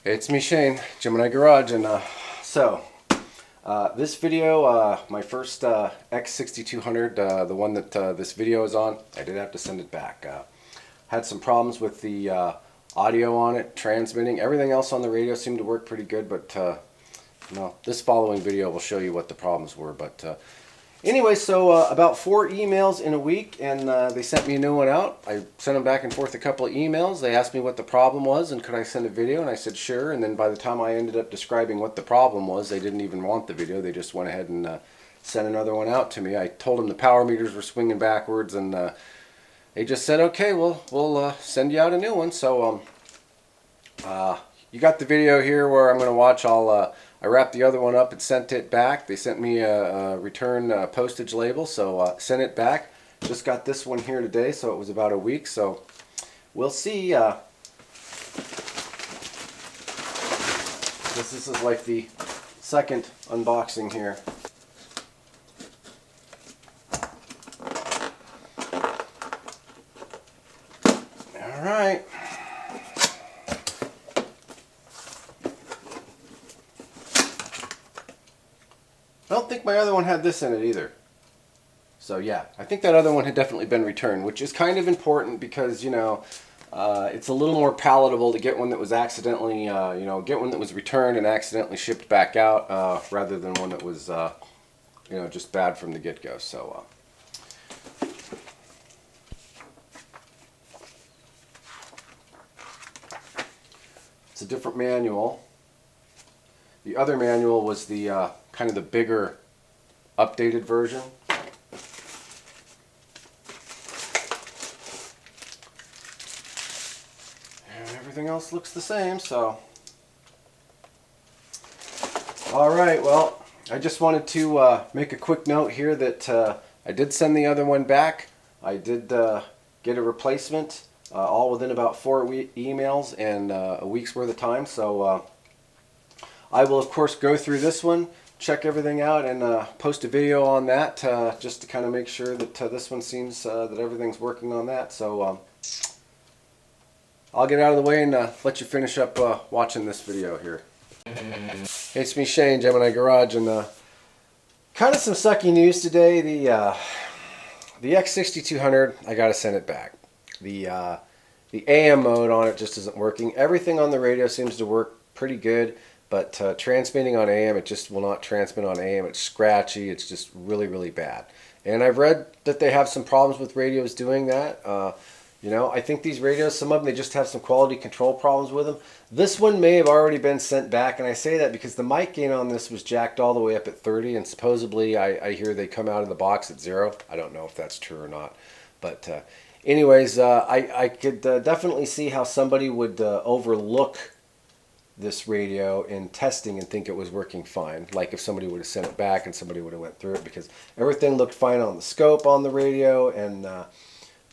It's me, Shane, Gemini Garage, and this video, my first X6200, the one that this video is on, I did have to send it back. Had some problems with the audio on it, transmitting. Everything else on the radio seemed to work pretty good, but no, this following video will show you what the problems were. But anyway, so about 4 emails in a week, and they sent me a new one out. I sent them back and forth a couple of emails. They asked me what the problem was and could I send a video, and I said sure. And then by the time I ended up describing what the problem was, they didn't even want the video. They just went ahead and sent another one out to me. I told them the power meters were swinging backwards, and they just said, okay, well, we'll send you out a new one. So you got the video here where I'm going to watch. I wrapped the other one up and sent it back. They sent me a return postage label, so sent it back. Just got this one here today, so it was about a week. So we'll see. This is like the second unboxing here. All right. I don't think my other one had this in it either. So yeah, I think that other one had definitely been returned, which is kind of important because, you know, it's a little more palatable to get one that was accidentally, get one that was returned and accidentally shipped back out rather than one that was, just bad from the get-go. So it's a different manual. The other manual was the kind of the bigger, updated version. And everything else looks the same, so. Alright, well, I just wanted to make a quick note here that I did send the other one back. I did get a replacement, all within about 4 emails and a week's worth of time, so I will, of course, go through this one, check everything out, and post a video on that just to kind of make sure that this one seems that everything's working on that. So I'll get out of the way and let you finish up watching this video here. Hey, it's me, Shane, Gemini Garage, and kind of some sucky news today. The X6200, I got to send it back. The AM mode on it just isn't working. Everything on the radio seems to work pretty good. But transmitting on AM, it just will not transmit on AM. It's scratchy. It's just really, really bad. And I've read that they have some problems with radios doing that. I think these radios, some of them, they just have some quality control problems with them. This one may have already been sent back, and I say that because the mic gain on this was jacked all the way up at 30, and supposedly I hear they come out of the box at 0. I don't know if that's true or not. But anyways, I could definitely see how somebody would overlook this radio in testing and think it was working fine, like if somebody would have sent it back and somebody would have went through it, because everything looked fine on the scope on the radio, and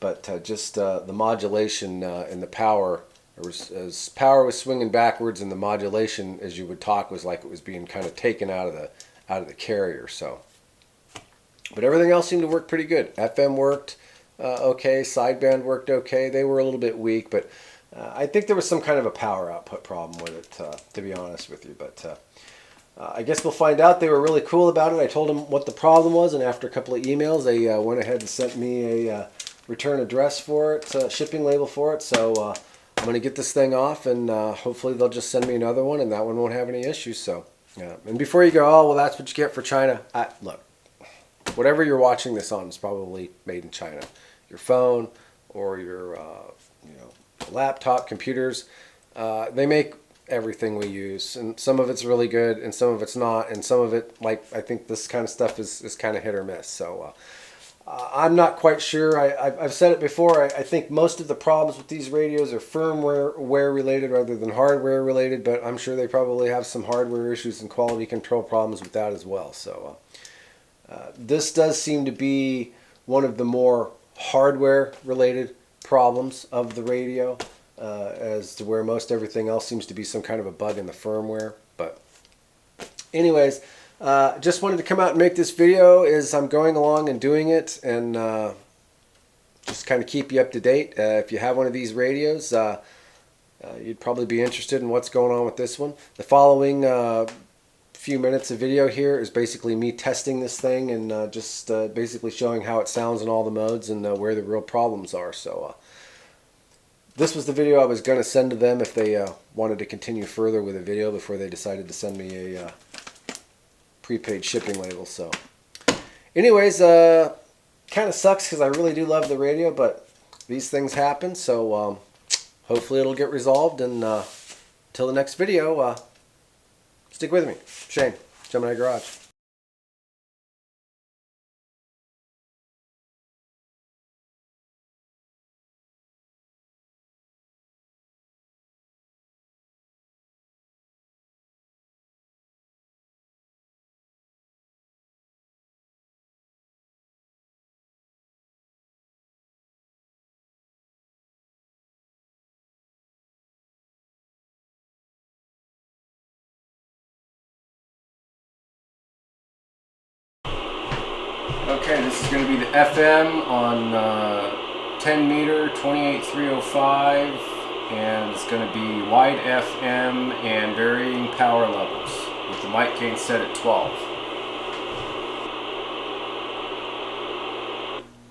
but just the modulation and the power, as power was swinging backwards, and the modulation, as you would talk, was like it was being kind of taken out of the carrier. So, but everything else seemed to work pretty good. FM worked okay, sideband worked okay. They were a little bit weak, but I think there was some kind of a power output problem with it, to be honest with you. But I guess we'll find out. They were really cool about it. I told them what the problem was, and after a couple of emails, they went ahead and sent me a return address for it, shipping label for it. So I'm going to get this thing off, and hopefully they'll just send me another one, and that one won't have any issues. So, yeah. And before you go, oh, well, that's what you get for China. Look, whatever you're watching this on is probably made in China. Your phone or your, laptop, computers, they make everything we use, and some of it's really good and some of it's not, and some of it, like, I think this kind of stuff is kind of hit or miss. So I'm not quite sure. I've said it before. I think most of the problems with these radios are firmware related rather than hardware related, but I'm sure they probably have some hardware issues and quality control problems with that as well. So this does seem to be one of the more hardware related problems of the radio, as to where most everything else seems to be some kind of a bug in the firmware. But anyways, just wanted to come out and make this video as I'm going along and doing it, and just kind of keep you up to date. If you have one of these radios, you'd probably be interested in what's going on with this one. The following few minutes of video here is basically me testing this thing and just basically showing how it sounds in all the modes and where the real problems are. So this was the video I was going to send to them if they wanted to continue further with a video before they decided to send me a prepaid shipping label. So anyways, kind of sucks because I really do love the radio, but these things happen. So hopefully it'll get resolved, and till the next video, stick with me. Shane, Gemini Garage. Okay, this is going to be the FM on 10 meter 28305, and it's going to be wide FM and varying power levels with the mic gain set at 12.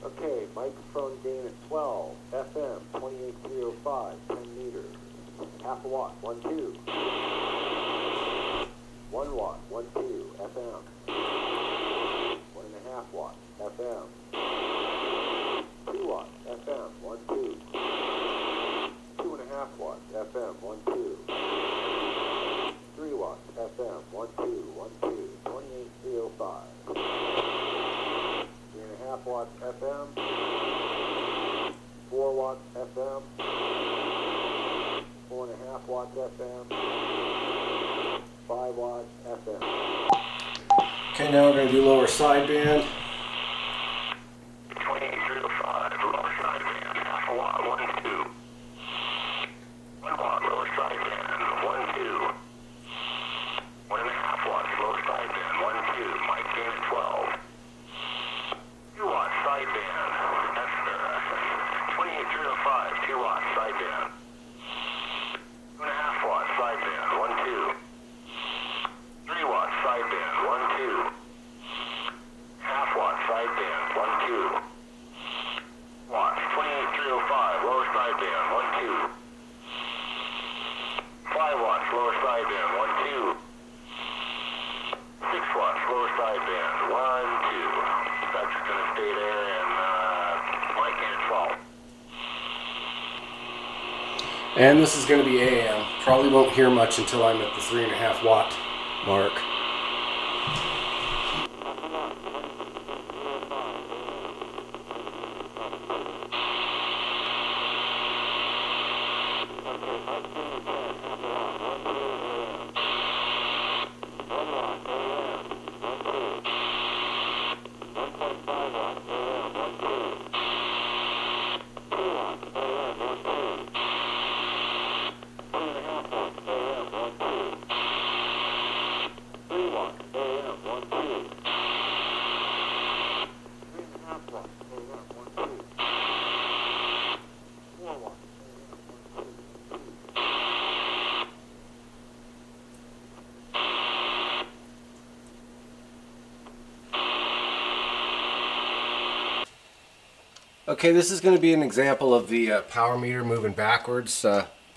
Okay, microphone gain at 12, FM 28305, 10 meters, half a watt, 1, 2, 1 watt, 1, 2, FM. 1.5 watt, FM. 2 watt, FM, 1, 2. 2.5 watt, FM, 1, 2. 3 watt, FM, 1, 2, 1, 2, 28305. 3.5 watt, FM. 4 watt, FM. 4.5 watt, FM. 5 watt, FM. Okay, now we're going to do lower sideband. 28305, lower sideband, half a watt, 1, 2. 1 watt, lower sideband, 1, 2. 1.5 watts, lower sideband, 1, 2. Mic gain at 12. 2 watt sideband, that's 28305, 2 watt sideband. 2.5 watt sideband, 1, 2. 3 watt sideband, 1, 2. Half watt sideband, 1, 2. Watts, 28305, lower sideband, 1, 2. 5 watts, lower sideband, 1, 2. 6 watts, lower sideband, 1, 2. That's going to stay there, and mic gain at 12. And this is going to be AM. Probably won't hear much until I'm at the 3.5 watt mark. Okay, this is going to be an example of the power meter moving backwards.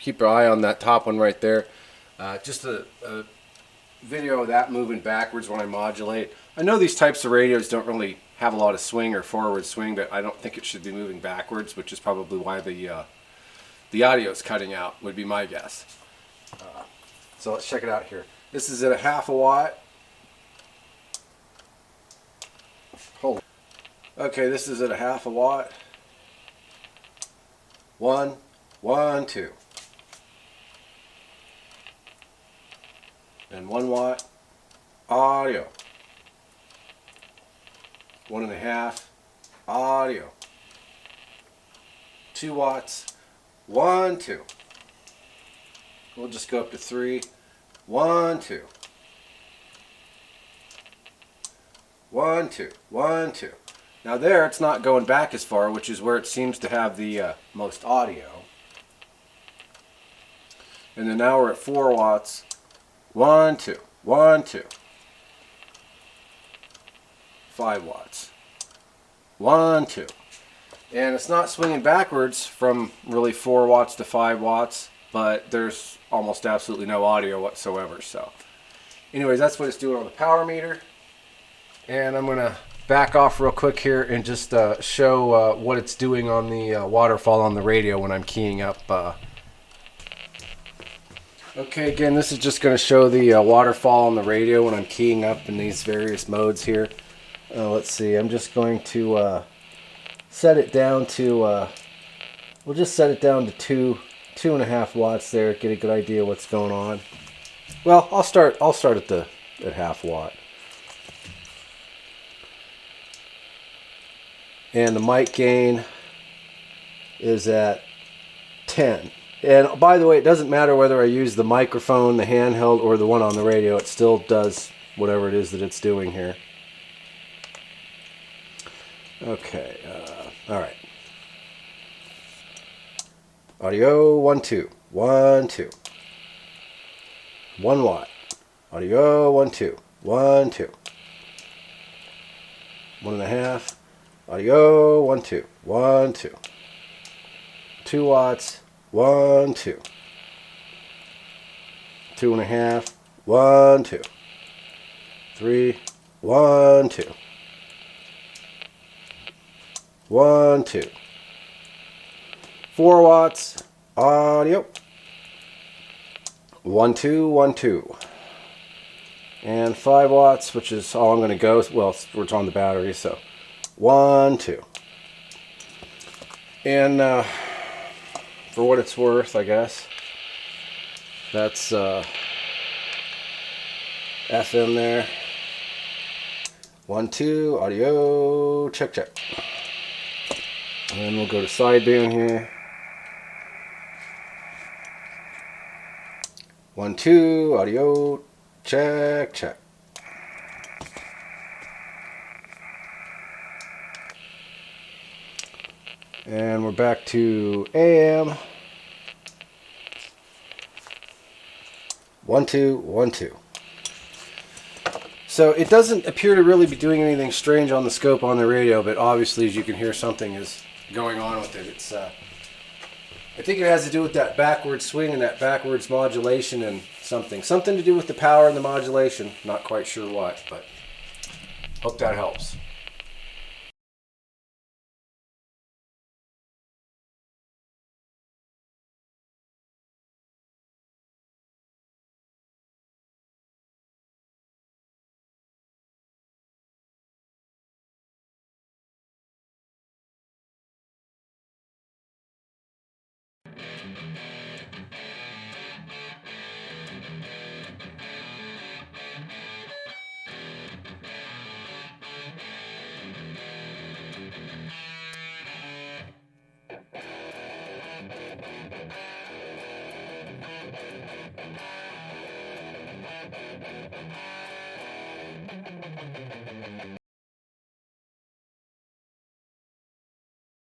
Keep your eye on that top one right there. Just a video of that moving backwards when I modulate. I know these types of radios don't really have a lot of swing or forward swing, but I don't think it should be moving backwards, which is probably why the audio is cutting out, would be my guess. So let's check it out here. This is at a half a watt. Hold on. Okay, this is at a half a watt. 1, 1, 2. And 1 watt audio. 1.5 audio. 2 watts. 1, 2. We'll just go up to 3. 1, 2. 1, 2. 1, 2. Now there, it's not going back as far, which is where it seems to have the most audio. And then now we're at 4 watts. 1, 2, 1, 2. 5 watts. 1, 2. And it's not swinging backwards from really 4 watts to 5 watts, but there's almost absolutely no audio whatsoever. So anyways, that's what it's doing on the power meter. And I'm going to back off real quick here and just show what it's doing on the waterfall on the radio when I'm keying up. Okay, again, this is just going to show the waterfall on the radio when I'm keying up in these various modes here. Let's see, I'm just going to set it down to, we'll just set it down to 2.5 watts there, get a good idea what's going on. Well, I'll start at half watt. And the mic gain is at 10. And by the way, it doesn't matter whether I use the microphone, the handheld, or the one on the radio. It still does whatever it is that it's doing here. Okay, all right. Audio 1, 2, 1, 2. 1 watt. Audio 1, 2, 1, 2. 1.5. Audio 1, 2, 1, 2. 2 watts. 1, 2. 2.5. 1, 2. 3. 1, 2. 1, 2. 4 watts. Audio. 1, 2, 1, 2. And 5 watts, which is all I'm going to go. Well, it's on the battery, so 1, 2. And for what it's worth, I guess, that's FM there. 1, 2, audio, check, check. And then we'll go to sideband here. 1, 2, audio, check, check. And we're back to AM. 1, 2, 1, 2. So it doesn't appear to really be doing anything strange on the scope on the radio, but obviously, as you can hear, something is going on with it. It's I think it has to do with that backwards swing and that backwards modulation and something to do with the power and the modulation. Not quite sure what, but hope that helps.